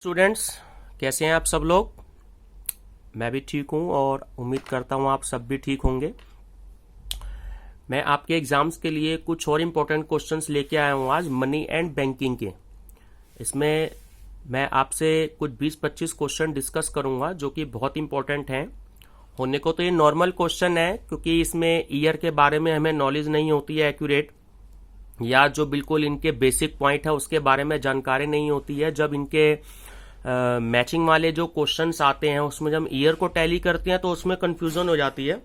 Students, कैसे हैं आप सब लोग। मैं भी ठीक हूं और उम्मीद करता हूं आप सब भी ठीक होंगे। मैं आपके एग्जाम्स के लिए कुछ और इम्पोर्टेंट क्वेश्चंस लेके आया हूं आज मनी एंड बैंकिंग के। इसमें मैं आपसे कुछ 20-25 क्वेश्चन डिस्कस करूंगा जो कि बहुत इंपॉर्टेंट हैं। होने को तो ये नॉर्मल क्वेश्चन है क्योंकि इसमें ईयर के बारे में हमें नॉलेज नहीं होती है एक्यूरेट, या जो बिल्कुल इनके बेसिक पॉइंट है उसके बारे में जानकारी नहीं होती है। जब इनके मैचिंग वाले जो क्वेश्चंस आते हैं उसमें जब ईयर को टैली करते हैं तो उसमें कंफ्यूजन हो जाती है।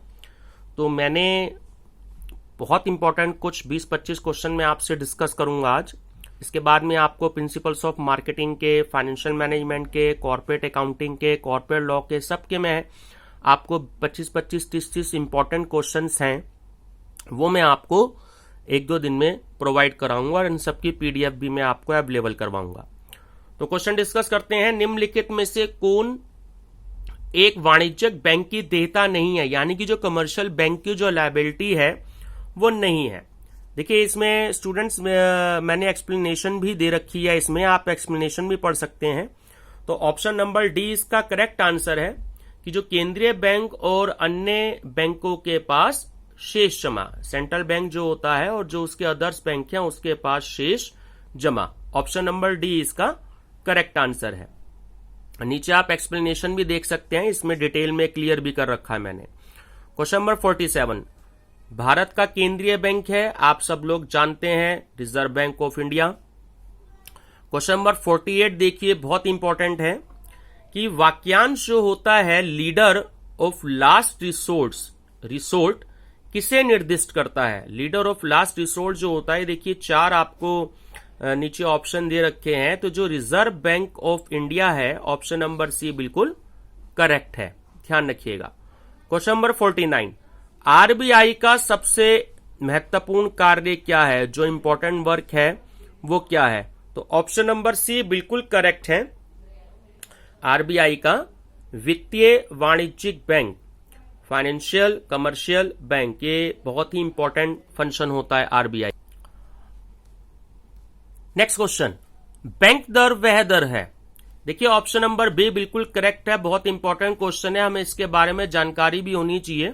तो मैंने बहुत इंपॉर्टेंट कुछ 20-25 क्वेश्चन में आपसे डिस्कस करूंगा आज। इसके बाद में आपको प्रिंसिपल्स ऑफ मार्केटिंग के, फाइनेंशियल मैनेजमेंट के, कॉर्पोरेट अकाउंटिंग के, कॉर्पोरेट लॉ के, सबके मैं आपको 25-25, 30-30 इंपॉर्टेंट क्वेश्चंस हैं वो मैं आपको 1-2 दिन में प्रोवाइड कराऊंगा और इन सबकी पीडीएफ भी मैं आपको अवेलेबल करवाऊंगा। तो क्वेश्चन डिस्कस करते हैं। निम्नलिखित में से कौन एक वाणिज्यिक बैंक की देयता नहीं है, यानी कि जो कमर्शियल बैंक की जो लायबिलिटी है वो नहीं है। देखिए इसमें स्टूडेंट्स मैंने एक्सप्लेनेशन भी दे रखी है, इसमें आप एक्सप्लेनेशन भी पढ़ सकते हैं। तो ऑप्शन नंबर डी इसका करेक्ट आंसर है कि जो केंद्रीय बैंक और अन्य बैंकों के पास शेष जमा, सेंट्रल बैंक जो होता है और जो उसके अदर्स बैंक हैं उसके पास शेष जमा, ऑप्शन नंबर डी इसका करेक्ट आंसर है। नीचे आप एक्सप्लेनेशन भी देख सकते हैं, इसमें डिटेल में क्लियर भी कर रखा है मैंने। क्वेश्चन नंबर 47 भारत का केंद्रीय बैंक है, आप सब लोग जानते हैं, reserve Bank of India. Question number 48 देखिए बहुत इंपॉर्टेंट है कि वाक्यांश जो होता है लीडर ऑफ लास्ट रिसोर्ट किसे निर्दिष्ट करता है। लीडर ऑफ लास्ट रिसोर्ट जो होता है, देखिए 4 आपको नीचे ऑप्शन दे रखे हैं। तो जो रिजर्व बैंक ऑफ इंडिया है, ऑप्शन नंबर सी बिल्कुल करेक्ट है, ध्यान रखिएगा। क्वेश्चन नंबर 49 आरबीआई का सबसे महत्वपूर्ण कार्य क्या है, जो इंपॉर्टेंट वर्क है वो क्या है। तो ऑप्शन नंबर सी बिल्कुल करेक्ट है। आरबीआई का वित्तीय वाणिज्यिक बैंक, फाइनेंशियल कमर्शियल बैंक, ये बहुत ही इंपॉर्टेंट फंक्शन होता है आरबीआई। नेक्स्ट क्वेश्चन, बैंक दर वह दर है। देखिए ऑप्शन नंबर बी बिल्कुल करेक्ट है, बहुत इंपॉर्टेंट क्वेश्चन है, हमें इसके बारे में जानकारी भी होनी चाहिए।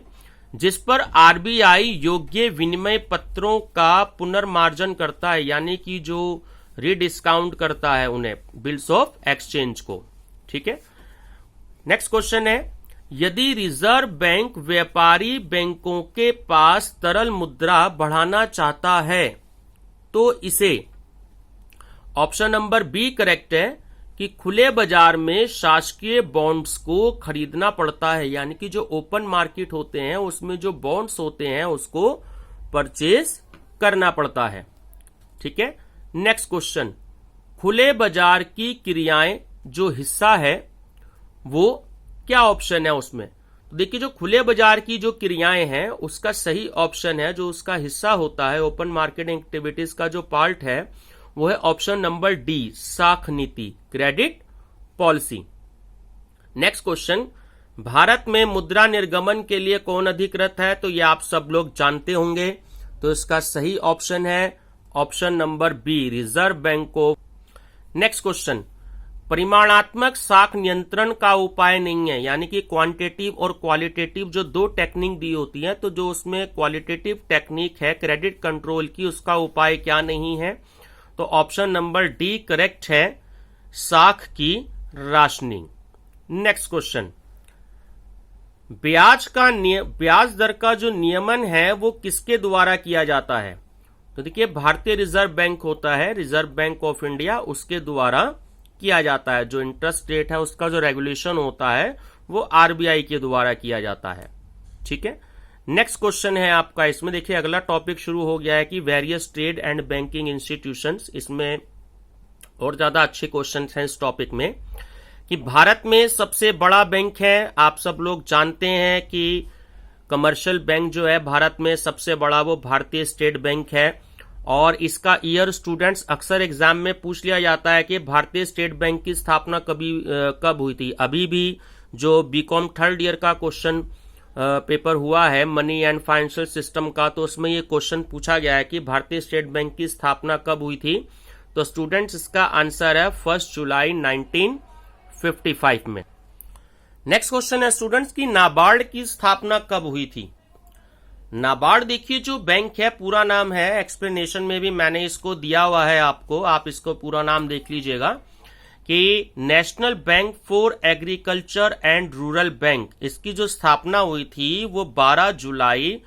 जिस पर आरबीआई योग्य विनिमय पत्रों का पुनर्मार्जन करता है, यानी कि जो रीडिस्काउंट करता है उन्हें, बिल्स ऑफ एक्सचेंज को। ठीक है, नेक्स्ट क्वेश्चन है, यदि रिजर्व बैंक व्यापारी बैंकों के पास तरल मुद्रा बढ़ाना चाहता है तो इसे, ऑप्शन नंबर बी करेक्ट है कि खुले बाजार में शासकीय बॉन्ड्स को खरीदना पड़ता है, यानी कि जो ओपन मार्केट होते हैं उसमें जो बॉन्ड्स होते हैं उसको परचेज करना पड़ता है। ठीक है, नेक्स्ट क्वेश्चन, खुले बाजार की क्रियाएं जो हिस्सा है वो क्या ऑप्शन है उसमें। तो देखिए जो खुले बाजार की जो क्रियाएं हैं उसका सही ऑप्शन है, जो उसका हिस्सा होता है ओपन मार्केट एक्टिविटीज का जो पार्ट है वो है ऑप्शन नंबर डी, साख नीति, credit policy. Next question, Bharat में मुद्रा निर्गमन के लिए कौन अधिकृत है, तो ये आप सब लोग जानते होंगे। तो इसका सही ऑप्शन है option number B, Reserve Bank of. Next question, परिमाणात्मक साख नियंत्रण का उपाय नहीं है, यानी कि क्वांटिटेटिव और क्वालिटेटिव जो 2 टेक्निक दी होती है, तो जो उसमें क्वालिटेटिव टेक्निक है क्रेडिट कंट्रोल की, उसका उपाय क्या नहीं है। तो ऑप्शन नंबर डी करेक्ट है, साख की राशनिंग। नेक्स्ट क्वेश्चन, ब्याज दर का जो नियमन है वो किसके द्वारा किया जाता है। तो देखिए भारतीय रिजर्व बैंक होता है, रिजर्व बैंक ऑफ इंडिया, उसके द्वारा किया जाता है। जो इंटरेस्ट रेट है उसका जो रेगुलेशन होता है वो आरबीआई के द्वारा किया जाता है। ठीक है, नेक्स्ट क्वेश्चन है आपका, इसमें देखिए अगला टॉपिक शुरू हो गया है कि various trade and banking institutions. इसमें और ज्यादा अच्छे क्वेश्चन हैं इस टॉपिक में कि भारत में सबसे बड़ा बैंक है, आप सब लोग जानते हैं कि कमर्शियल बैंक जो है भारत में सबसे बड़ा वो भारतीय स्टेट बैंक है। और इसका ईयर स्टूडेंट्स अक्सर एग्जाम में पूछ लिया जाता है कि भारतीय स्टेट बैंक की स्थापना कब हुई थी। अभी भी जो बीकॉम थर्ड ईयर का क्वेश्चन पेपर हुआ है मनी एंड फाइनेंशियल सिस्टम का, तो उसमें ये क्वेश्चन पूछा गया है कि भारतीय स्टेट बैंक की स्थापना कब हुई थी। तो स्टूडेंट्स इसका आंसर है 1 जुलाई 1955 में। नेक्स्ट क्वेश्चन है स्टूडेंट्स की नाबार्ड की स्थापना कब हुई थी। नाबार्ड देखिए जो बैंक है पूरा नाम है, एक्सप्लेनेशन में भी मैंने इसको दिया हुआ है आपको, आप इसको पूरा नाम देख लीजिएगा कि national bank for agriculture and rural bank. इसकी जो स्थापना हुई थी वो 12 जुलाई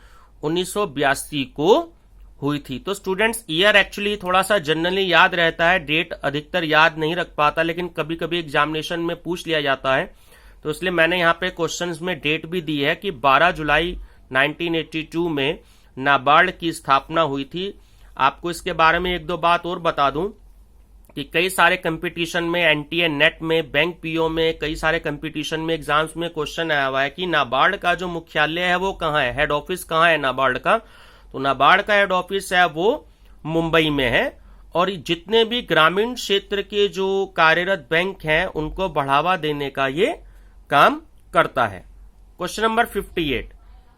1982 को हुई थी। तो स्टूडेंट्स ईयर एक्चुअली थोड़ा सा जनरली याद रहता है, डेट अधिकतर याद नहीं रख पाता, लेकिन कभी कभी एग्जामिनेशन में पूछ लिया जाता है, तो इसलिए मैंने यहाँ पे क्वेश्चंस में डेट भी दी है कि 12 जुलाई 1982 में नाबार्ड की स्थापना हुई थी। आपको इसके बारे में एक दो बात और बता दूं कि कई सारे कंपटीशन में, एनटीए नेट में, बैंक पीओ में, कई सारे कंपटीशन में, एग्जाम्स में क्वेश्चन आया हुआ है कि नाबार्ड का जो मुख्यालय है वो कहाँ है, हेड ऑफिस कहाँ है नाबार्ड का। तो नाबार्ड का हेड ऑफिस है वो मुंबई में है, और जितने भी ग्रामीण क्षेत्र के जो कार्यरत बैंक हैं उनको बढ़ावा देने का ये काम करता है। क्वेश्चन नंबर 58,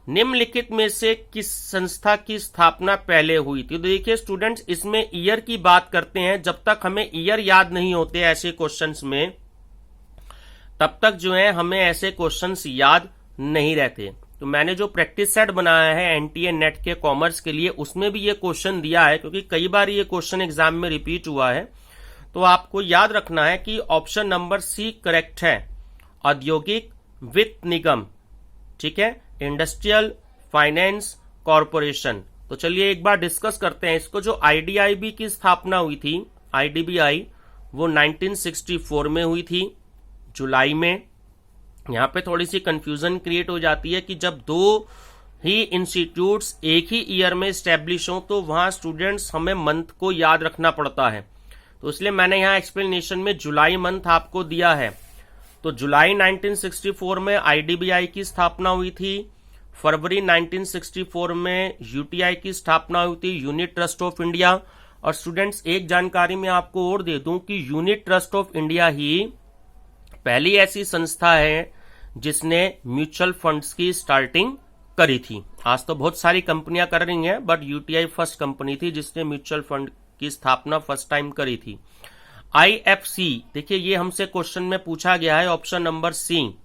निम्नलिखित में से किस संस्था की स्थापना पहले हुई थी। तो देखिए स्टूडेंट्स इसमें ईयर की बात करते हैं, जब तक हमें ईयर याद नहीं होते ऐसे क्वेश्चंस में तब तक जो है हमें ऐसे क्वेश्चंस याद नहीं रहते। तो मैंने जो प्रैक्टिस सेट बनाया है एनटीए नेट के कॉमर्स के लिए उसमें भी ये क्वेश्चन दिया है, क्योंकि कई बार ये क्वेश्चन एग्जाम में रिपीट हुआ है। तो आपको याद रखना है कि ऑप्शन नंबर सी करेक्ट है, औद्योगिक वित्त निगम, ठीक है, इंडस्ट्रियल फाइनेंस कॉरपोरेशन। तो चलिए एक बार डिस्कस करते हैं इसको। जो आईडीआईबी की स्थापना हुई थी, आईडीबीआई, वो 1964 में हुई थी जुलाई में। यहां पे थोड़ी सी कंफ्यूजन क्रिएट हो जाती है कि जब दो ही इंस्टीट्यूट्स एक ही ईयर में स्टैब्लिश हो तो वहां स्टूडेंट्स हमें मंथ को याद रखना पड़ता है, तो इसलिए मैंने यहां एक्सप्लेनेशन में जुलाई मंथ आपको दिया है। तो जुलाई 1964 में आईडीबीआई की स्थापना हुई थी, फरवरी 1964 में यूटीआई की स्थापना हुई थी, यूनिट ट्रस्ट ऑफ इंडिया। और स्टूडेंट्स एक जानकारी मैं आपको और दे दूं कि यूनिट ट्रस्ट ऑफ इंडिया ही पहली ऐसी संस्था है जिसने म्यूचुअल फंड्स की स्टार्टिंग करी थी। आज तो बहुत सारी कंपनियां कर रही हैं, बट यूटीआई फर्स्ट कंपनी थी जिसने म्यूचुअल फंड की स्थापना फर्स्ट टाइम करी थी। आईएफसी, देखिए ये हमसे क्वेश्चन में पूछा गया है, ऑप्शन नंबर सी।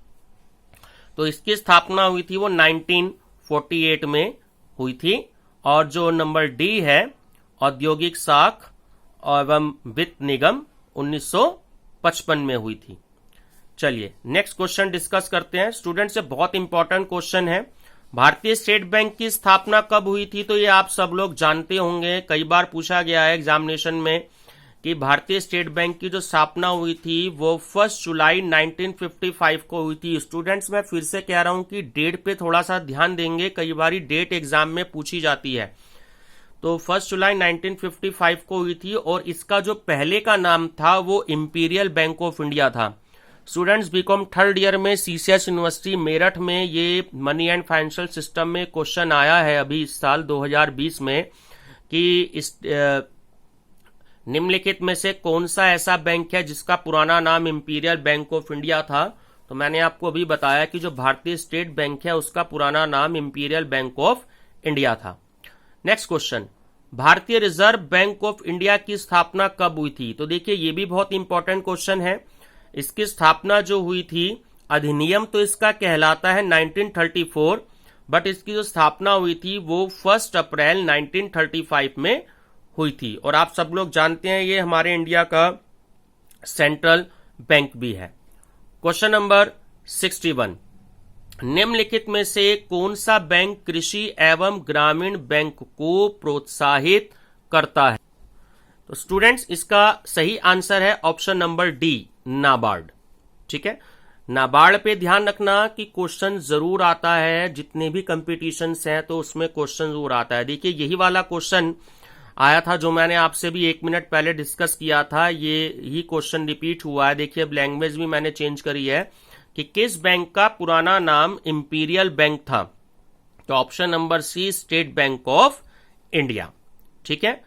तो इसकी स्थापना हुई थी वो 1948 में हुई थी। और जो नंबर डी है, औद्योगिक साख एवं वित्त निगम, 1955 में हुई थी। चलिए नेक्स्ट क्वेश्चन डिस्कस करते हैं। स्टूडेंट से बहुत इंपॉर्टेंट क्वेश्चन है, भारतीय स्टेट बैंक की स्थापना कब हुई थी। तो ये आप सब लोग जानते होंगे, कई बार पूछा गया है एग्जामिनेशन में कि भारतीय स्टेट बैंक की जो स्थापना हुई थी वो 1 जुलाई 1955 को हुई थी। स्टूडेंट्स मैं फिर से कह रहा हूं कि डेट पे थोड़ा सा ध्यान देंगे, कई बार डेट एग्जाम में पूछी जाती है। तो 1 जुलाई 1955 को हुई थी, और इसका जो पहले का नाम था वो इंपीरियल बैंक ऑफ इंडिया था। स्टूडेंट्स बीकॉम थर्ड ईयर में सीसीएस यूनिवर्सिटी मेरठ में ये मनी एंड फाइनेंशियल सिस्टम में क्वेश्चन आया है अभी इस साल 2020 में कि इस निम्नलिखित में से कौन सा ऐसा बैंक है जिसका पुराना नाम इंपीरियल बैंक ऑफ इंडिया था। तो मैंने आपको अभी बताया कि जो भारतीय स्टेट बैंक है उसका पुराना नाम इंपीरियल बैंक ऑफ इंडिया था। नेक्स्ट क्वेश्चन, भारतीय रिजर्व बैंक ऑफ इंडिया की स्थापना कब हुई थी। तो देखिए ये भी बहुत इंपॉर्टेंट क्वेश्चन है। इसकी स्थापना जो हुई थी, अधिनियम तो इसका कहलाता है 1934, बट इसकी जो स्थापना हुई थी वो 1 अप्रैल 1935 में हुई थी। और आप सब लोग जानते हैं ये हमारे इंडिया का सेंट्रल बैंक भी है। क्वेश्चन नंबर 61, निम्नलिखित में से कौन सा बैंक कृषि एवं ग्रामीण बैंक को प्रोत्साहित करता है। तो स्टूडेंट्स इसका सही आंसर है ऑप्शन नंबर डी, नाबार्ड। ठीक है, नाबार्ड पे ध्यान रखना कि क्वेश्चन जरूर आता है, जितने भी कंपटीशंस हैं तो उसमें क्वेश्चन जरूर आता है। देखिए यही वाला क्वेश्चन आया था जो मैंने आपसे भी 1 मिनट पहले डिस्कस किया था, ये ही क्वेश्चन रिपीट हुआ है। देखिए अब लैंग्वेज भी मैंने चेंज करी है कि किस बैंक का पुराना नाम इंपीरियल बैंक था। तो option number C, State Bank of India. ठीक है,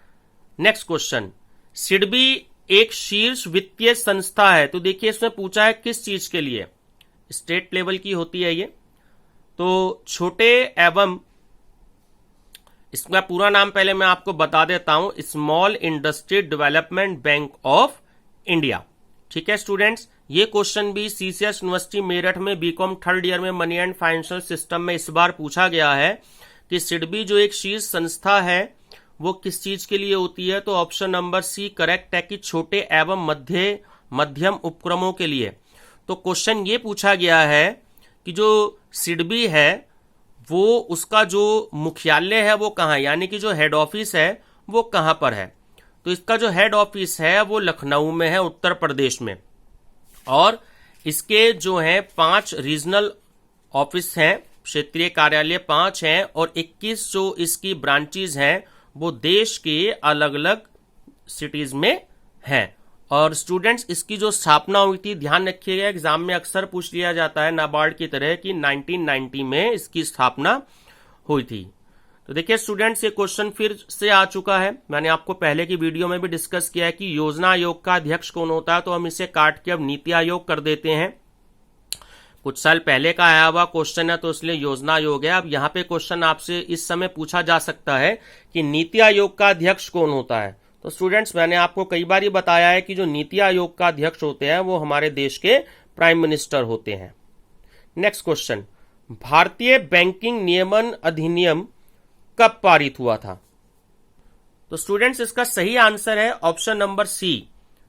नेक्स्ट क्वेश्चन, सिडबी एक शीर्ष वित्तीय संस्था है। तो देखिए इसमें पूछा है किस चीज के लिए, स्टेट लेवल की होती है ये। तो छोटे एवं, इसका पूरा नाम पहले मैं आपको बता देता हूं, small industry development bank of India. ठीक है स्टूडेंट्स, ये क्वेश्चन भी सीसीएस यूनिवर्सिटी मेरठ में बीकॉम थर्ड ईयर में मनी एंड फाइनेंशियल सिस्टम में इस बार पूछा गया है कि सिडबी जो एक शीर्ष संस्था है वो किस चीज के लिए होती है। तो ऑप्शन नंबर सी करेक्ट है कि छोटे एवं मध्यम उपक्रमों के लिए। तो क्वेश्चन ये पूछा गया है कि जो सिडबी है वो उसका जो मुख्यालय है वो कहाँ है, यानी कि जो हेड ऑफिस है वो कहाँ पर है। तो इसका जो हेड ऑफिस है वो लखनऊ में है, उत्तर प्रदेश में। और इसके जो है 5 रीजनल ऑफिस हैं, क्षेत्रीय कार्यालय 5 हैं, और 21 जो इसकी ब्रांचेज हैं वो देश के अलग अलग सिटीज में हैं। और स्टूडेंट्स, इसकी जो स्थापना हुई थी, ध्यान रखिएगा एग्जाम में अक्सर पूछ लिया जाता है नाबार्ड की तरह कि 1990 में इसकी स्थापना हुई थी। तो देखिए स्टूडेंट्स, ये क्वेश्चन फिर से आ चुका है। मैंने आपको पहले की वीडियो में भी डिस्कस किया है कि योजना आयोग का अध्यक्ष कौन होता है, तो हम इसे काट के अब नीति आयोग कर देते हैं। कुछ साल पहले का आया हुआ क्वेश्चन है तो इसलिए योजना आयोग है। अब यहाँ पे क्वेश्चन आपसे इस समय पूछा जा सकता है कि नीति आयोग का अध्यक्ष कौन होता है। तो स्टूडेंट्स, मैंने आपको कई बार ही बताया है कि जो नीति आयोग का अध्यक्ष होते हैं वो हमारे देश के प्राइम मिनिस्टर होते हैं। नेक्स्ट क्वेश्चन, भारतीय बैंकिंग नियमन अधिनियम कब पारित हुआ था? तो स्टूडेंट्स, इसका सही आंसर है ऑप्शन नंबर सी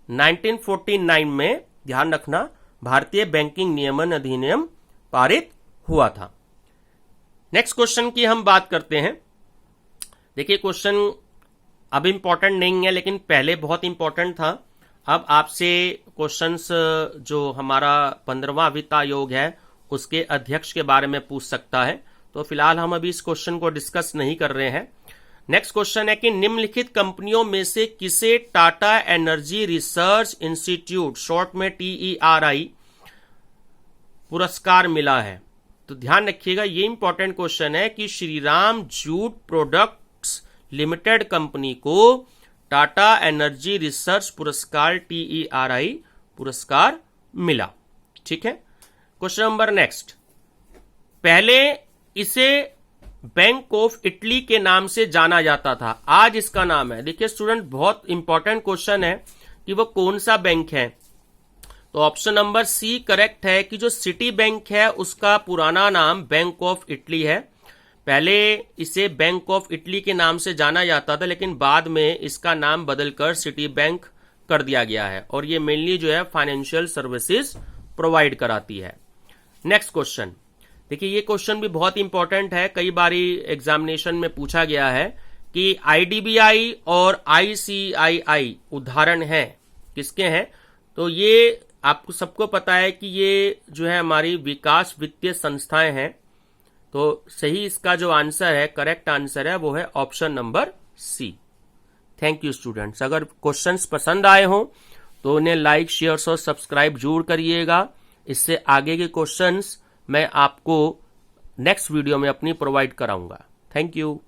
1949 में। ध्यान रखना, भारतीय बैंकिंग नियमन अधिनियम पारित हुआ था। नेक्स्ट क्वेश्चन की हम बात करते हैं। देखिए क्वेश्चन अब इंपॉर्टेंट नहीं है लेकिन पहले बहुत इंपॉर्टेंट था। अब आपसे क्वेश्चंस जो हमारा 15वां वित्त आयोग है उसके अध्यक्ष के बारे में पूछ सकता है। तो फिलहाल हम अभी इस क्वेश्चन को डिस्कस नहीं कर रहे हैं। नेक्स्ट क्वेश्चन है कि निम्नलिखित कंपनियों में से किसे Tata energy research institute, short में TERI, पुरस्कार मिला है? तो ध्यान रखिएगा, ये इंपॉर्टेंट क्वेश्चन है कि Shriram jute products limited company को टाटा एनर्जी रिसर्च पुरस्कार TERI पुरस्कार मिला। ठीक है, क्वेश्चन नंबर नेक्स्ट, पहले इसे बैंक ऑफ इटली के नाम से जाना जाता था, आज इसका नाम है। देखिए स्टूडेंट, बहुत इंपॉर्टेंट क्वेश्चन है कि वो कौन सा बैंक है। तो ऑप्शन नंबर सी करेक्ट है कि जो सिटी बैंक है उसका पुराना नाम बैंक ऑफ इटली है। पहले इसे बैंक ऑफ इटली के नाम से जाना जाता था लेकिन बाद में इसका नाम बदलकर सिटी बैंक कर दिया गया है, और ये मेनली जो है फाइनेंशियल सर्विसेज प्रोवाइड कराती है। नेक्स्ट क्वेश्चन, देखिए ये क्वेश्चन भी बहुत इंपॉर्टेंट है, कई बारी एग्जामिनेशन में पूछा गया है कि IDBI और ICII उदाहरण है किसके हैं? तो ये आपको सबको पता है कि ये जो है हमारी विकास वित्तीय संस्थाएं हैं। तो सही इसका जो आंसर है, करेक्ट आंसर है, वो है option number C. Thank you students. अगर क्वेश्चंस पसंद आए हो तो उन्हें लाइक, शेयर और सब्सक्राइब जरूर करिएगा। इससे आगे के क्वेश्चंस मैं आपको नेक्स्ट वीडियो में अपनी प्रोवाइड कराऊंगा। Thank you.